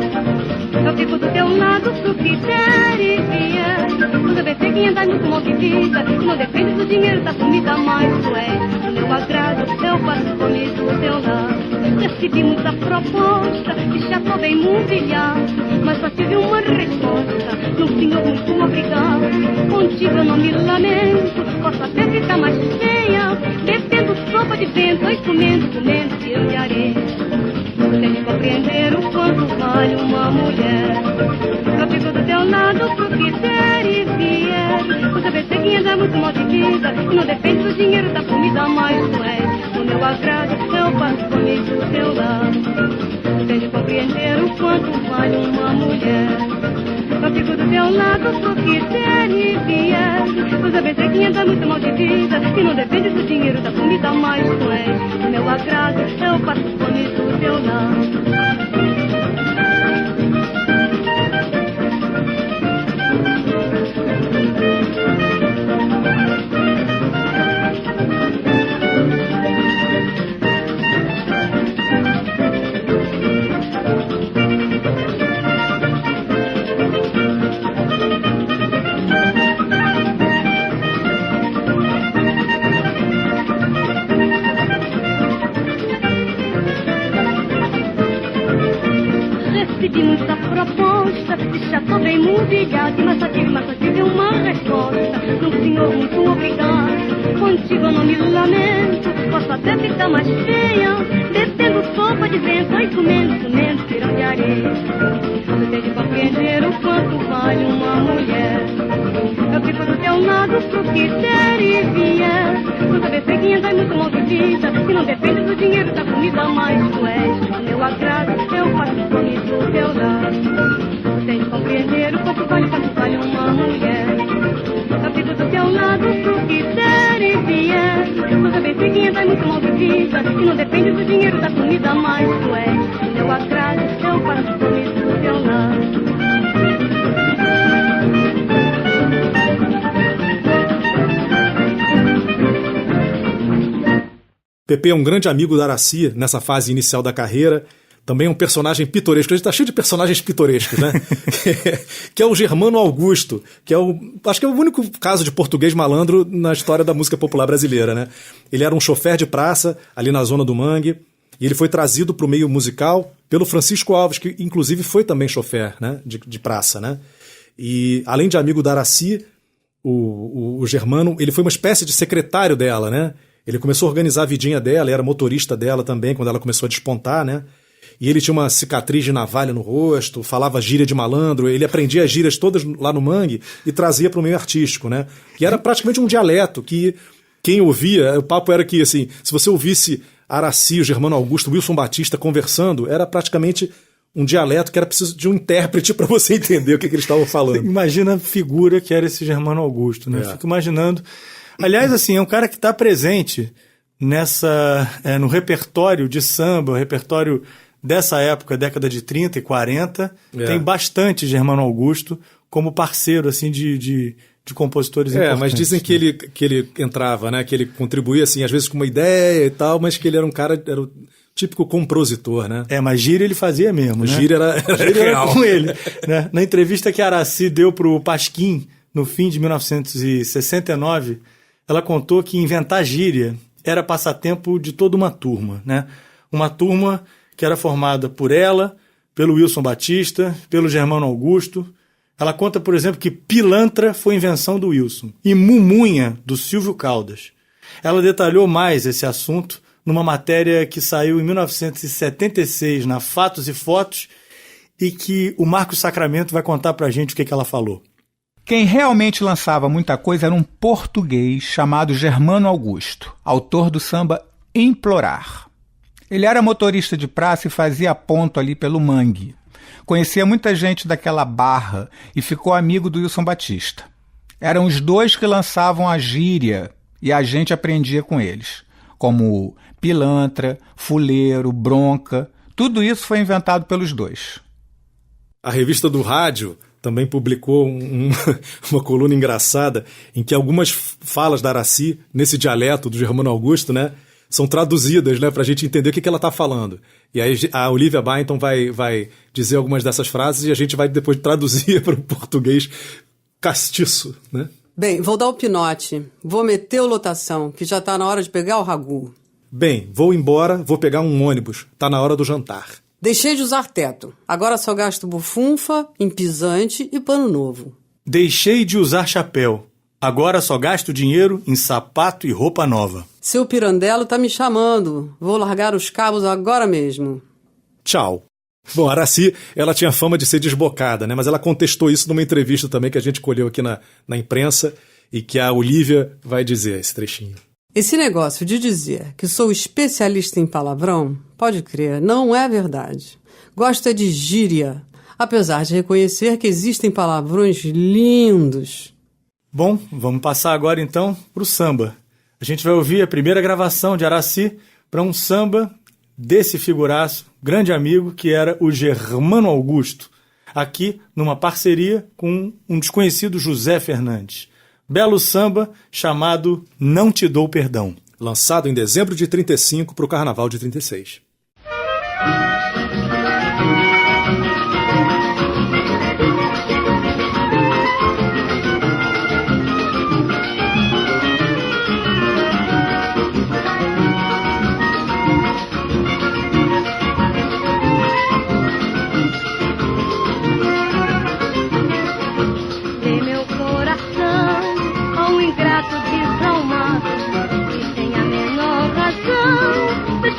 Eu fico do teu lado pro que der e vier. Toda vez ceguinha dá muito mal de vida, e não depende do dinheiro da comida, mais tu és do meu agrado, eu passo comigo do teu lado. Recebi muita proposta e já tô bem humilhado, mas só tive uma resposta: não, senhor, muito obrigado. Contigo eu não me lamento, posso até ficar mais feia, bebendo sopa de vento, e comendo grão de areia. Tem que compreender o quanto vale uma mulher. Eu fico do teu lado pro que der e vier. Você vê ceguinha dá muito mal de vida, e não depende do dinheiro da comida, mais tu és do meu agrado, eu passo comigo do teu lado. Tem que compreender o quanto vale uma mulher. Eu fico do teu lado pro que der e vier. Você vê ceguinha dá muito mal de vida, e não depende do dinheiro da comida, mais tu és do meu agrado, eu passo comigo do teu lado. Recebi muita proposta e já tô bem humilhado, mas só tive uma resposta: não, senhor, muito obrigado. Contigo eu não me lamento, posso até ficar mais feia, bebendo sopa de vento, e comendo grão de areia. Você tem que compreender o quanto vale uma mulher. Eu fico do teu lado pro que der e vier. Tu saber ser 500 é muito mal de vida, e não depende do dinheiro da comida, mas tu és meu agrado, eu faço fome do teu lado. Tu tens de compreender o quanto vale uma mulher. Eu fico do teu lado pro que der e vier. Tu saber ser 500 é muito mal de vida, e não depende do dinheiro da comida, mas tu és meu agrado, eu faço fome do teu lado. Pepe é um grande amigo da Aracy nessa fase inicial da carreira. Também é um personagem pitoresco. A gente tá cheio de personagens pitorescos, né? Que é o Germano Augusto, que acho que é o único caso de português malandro na história da música popular brasileira, né? Ele era um chofer de praça ali na Zona do Mangue, e ele foi trazido para o meio musical pelo Francisco Alves, que inclusive foi também chofer, né? de praça, né? E além de amigo da Aracy, o Germano, ele foi uma espécie de secretário dela, né? Ele começou a organizar a vidinha dela, era motorista dela também, quando ela começou a despontar, né? E ele tinha uma cicatriz de navalha no rosto, falava gíria de malandro, ele aprendia as gírias todas lá no Mangue e trazia para o meio artístico, né? E era praticamente um dialeto que quem ouvia, o papo era que, assim, se você ouvisse Aracy, o Germano Augusto, Wilson Batista conversando, era praticamente um dialeto que era preciso de um intérprete para você entender o que eles estavam falando. Imagina a figura que era esse Germano Augusto, né? Fico imaginando. Aliás, assim, é um cara que está presente no repertório de samba, o repertório dessa época, década de 30 e 40. Tem bastante Germano Augusto como parceiro, assim, de compositores importantes. Mas dizem que ele entrava, né? Que ele contribuía, assim, às vezes com uma ideia e tal, mas que ele era um cara, era o típico compositor, né? Mas gíria ele fazia mesmo, né? Gíria era com ele. Né? Na entrevista que a Aracy deu pro Pasquim, no fim de 1969, ela contou que inventar gíria era passatempo de toda uma turma, né? Uma turma que era formada por ela, pelo Wilson Batista, pelo Germano Augusto. Ela conta, por exemplo, que pilantra foi invenção do Wilson e mumunha do Silvio Caldas. Ela detalhou mais esse assunto numa matéria que saiu em 1976 na Fatos e Fotos e que o Marcos Sacramento vai contar pra gente o que ela falou. Quem realmente lançava muita coisa era um português chamado Germano Augusto, autor do samba Implorar. Ele era motorista de praça e fazia ponto ali pelo Mangue. Conhecia muita gente daquela barra e ficou amigo do Wilson Batista. Eram os dois que lançavam a gíria e a gente aprendia com eles, como pilantra, fuleiro, bronca. Tudo isso foi inventado pelos dois. A revista do rádio também publicou uma coluna engraçada em que algumas falas da Aracy, nesse dialeto do Germano Augusto, né, são traduzidas, né, para a gente entender o que ela está falando. E aí a Olivia Byington vai dizer algumas dessas frases e a gente vai depois traduzir para o português castiço, né? Bem, vou dar o pinote. Vou meter o lotação, que já está na hora de pegar o ragu. Bem, vou embora, vou pegar um ônibus. Tá na hora do jantar. Deixei de usar teto. Agora só gasto bufunfa, empisante e pano novo. Deixei de usar chapéu. Agora só gasto dinheiro em sapato e roupa nova. Seu Pirandello tá me chamando. Vou largar os cabos agora mesmo. Tchau. Bom, a Aracy, ela tinha fama de ser desbocada, né? Mas ela contestou isso numa entrevista também que a gente colheu aqui na imprensa e que a Olivia vai dizer esse trechinho. Esse negócio de dizer que sou especialista em palavrão, pode crer, não é verdade. Gosto é de gíria, apesar de reconhecer que existem palavrões lindos. Bom, vamos passar agora então para o samba. A gente vai ouvir a primeira gravação de Aracy para um samba desse figuraço, grande amigo, que era o Germano Augusto, aqui numa parceria com um desconhecido José Fernandes. Belo samba chamado Não Te Dou Perdão. Lançado em dezembro de 35 para o Carnaval de 36.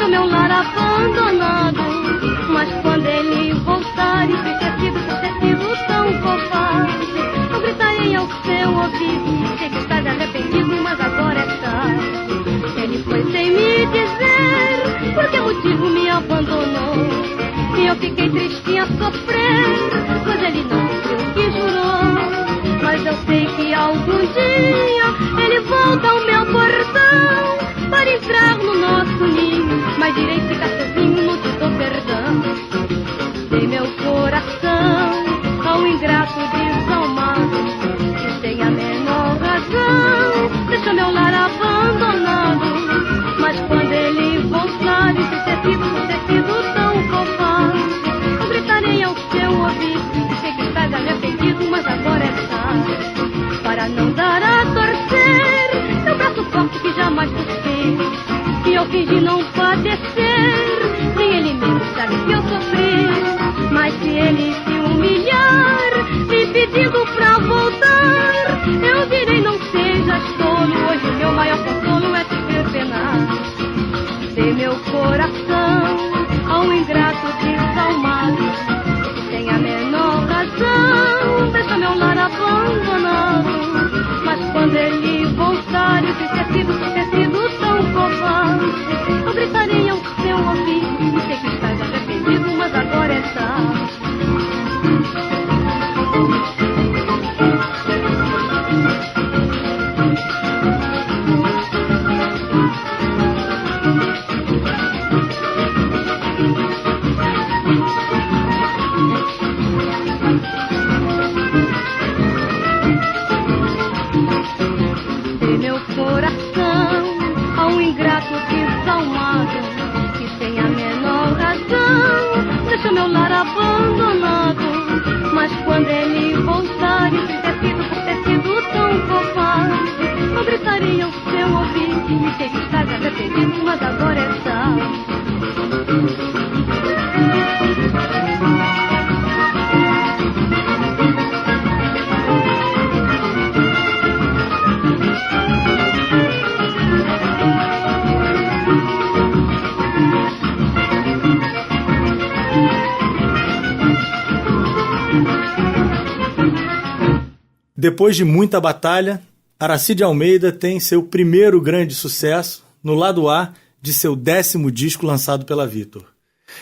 Meu lar fingir não padecer. Nem ele mesmo sabe que eu sofri. Mas se ele se humilhar, me pedindo pra voltar, eu direi não sejas tolo. Hoje meu maior consolo é te ver penar. Dei meu coração a um ingrato desalmado, que sem a menor razão deixa meu lar abandonado. Mas quando ele voltar e ter sido tão covarde, eu gritaria ao seu ouvido e sei que estás arrependido, mas agora é tarde. Dei meu coração a um ingrato desalmado, que sem a menor razão deixa meu lar abandonado. Mas quando ele voltar e ter sido tão covarde, eu gritaria ao seu ouvido e sei que estás arrependido, mas agora é tarde. Depois de muita batalha, Aracide Almeida tem seu primeiro grande sucesso no lado A de seu 10º disco lançado pela Victor.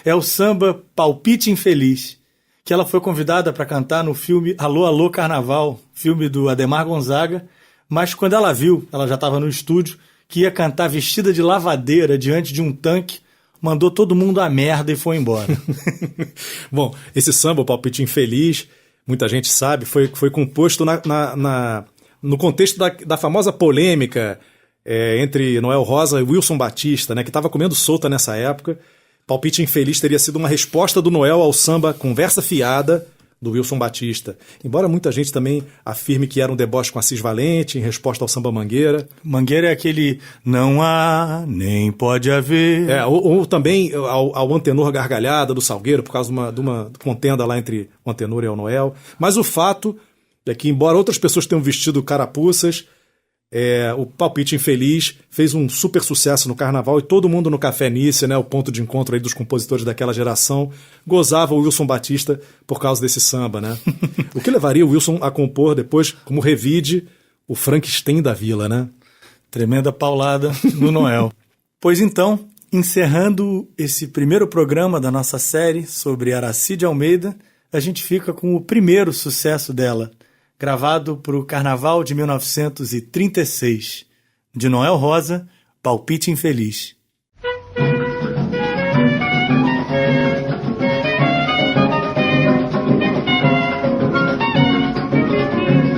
É o samba Palpite Infeliz, que ela foi convidada para cantar no filme Alô, Alô, Carnaval, filme do Ademar Gonzaga, mas quando ela viu, ela já estava no estúdio, que ia cantar vestida de lavadeira diante de um tanque, mandou todo mundo a merda e foi embora. Bom, esse samba, o Palpite Infeliz, muita gente sabe, foi composto no contexto da famosa polêmica entre Noel Rosa e Wilson Batista, né, que estava comendo solta nessa época. Palpite Infeliz teria sido uma resposta do Noel ao samba Conversa Fiada, do Wilson Batista. Embora muita gente também afirme que era um deboche com Assis Valente, em resposta ao samba Mangueira. Mangueira é aquele não há, nem pode haver. Ou também ao Antenor Gargalhada, do Salgueiro, por causa de uma contenda lá entre o Antenor e o Noel. Mas o fato é que, embora outras pessoas tenham vestido carapuças, o Palpite Infeliz fez um super sucesso no Carnaval e todo mundo no Café Nícia, né, o ponto de encontro aí dos compositores daquela geração, gozava o Wilson Batista por causa desse samba, né? O que levaria o Wilson a compor depois, como revide, o Frankenstein da Vila, né? Tremenda paulada no Noel. Pois então, encerrando esse primeiro programa da nossa série sobre Aracide Almeida, a gente fica com o primeiro sucesso dela, gravado para o Carnaval de 1936, de Noel Rosa, Palpite Infeliz.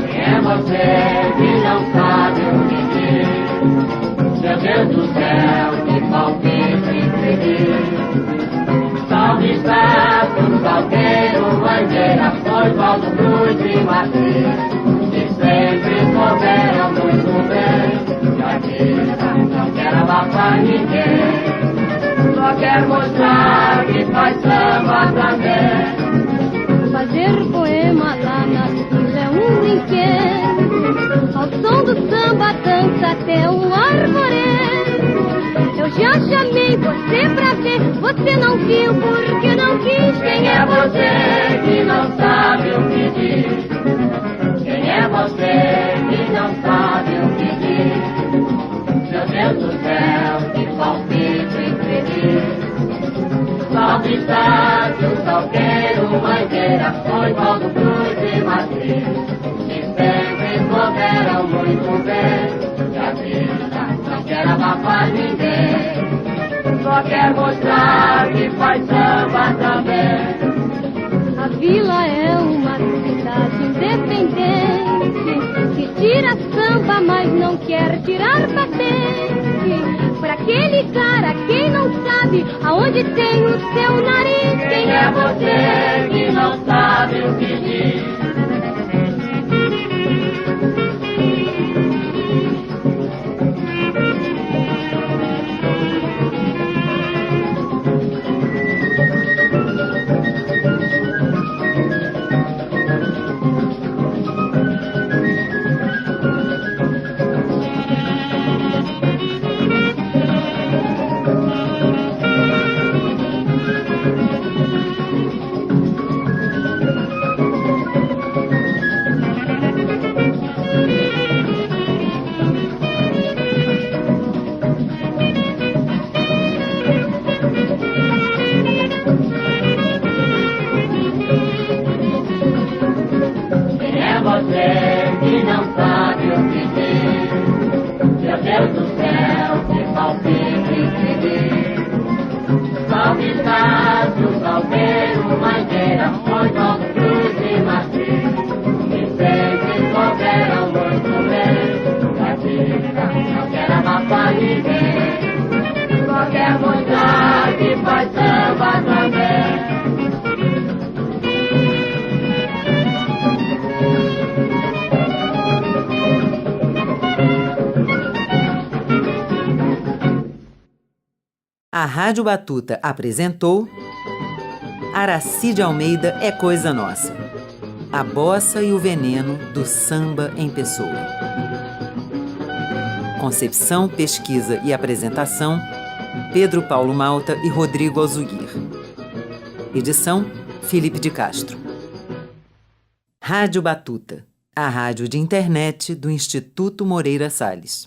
É você que não sabe o que diz, meu Deus do céu, que palpite infeliz. Salve Estado, Salgueiro, Mangueira, Oswaldo Cruz e Martins, que sempre souberam muito bem que a vida não quer abafar ninguém, só quer mostrar que faz samba também. Fazer poema lá na vila é um brinquedo, ao som do samba dança até o arvoredo. Eu já chamei você pra ver, você não viu porque não quis. Quem é você que não sabe o que diz? Quem é você que não sabe o que diz? Meu Deus do céu, que palpite infeliz. Salve Estado, Salgueiro, Mangueira, Oswaldo Cruz e Martins, que sempre souberam muito bem que a vida não quer abafar ninguém, só quer mostrar que faz samba também. A vila é uma cidade independente, que tira samba, mas não quer tirar patente. Pra aquele cara, quem não sabe aonde tem o seu nariz. Quem é você que não sabe o que diz? A Rádio Batuta apresentou Aracide Almeida é Coisa Nossa. A bossa e o veneno do samba em pessoa. Concepção, pesquisa e apresentação, Pedro Paulo Malta e Rodrigo Alzuguir. Edição, Felipe de Castro. Rádio Batuta, a rádio de internet do Instituto Moreira Salles.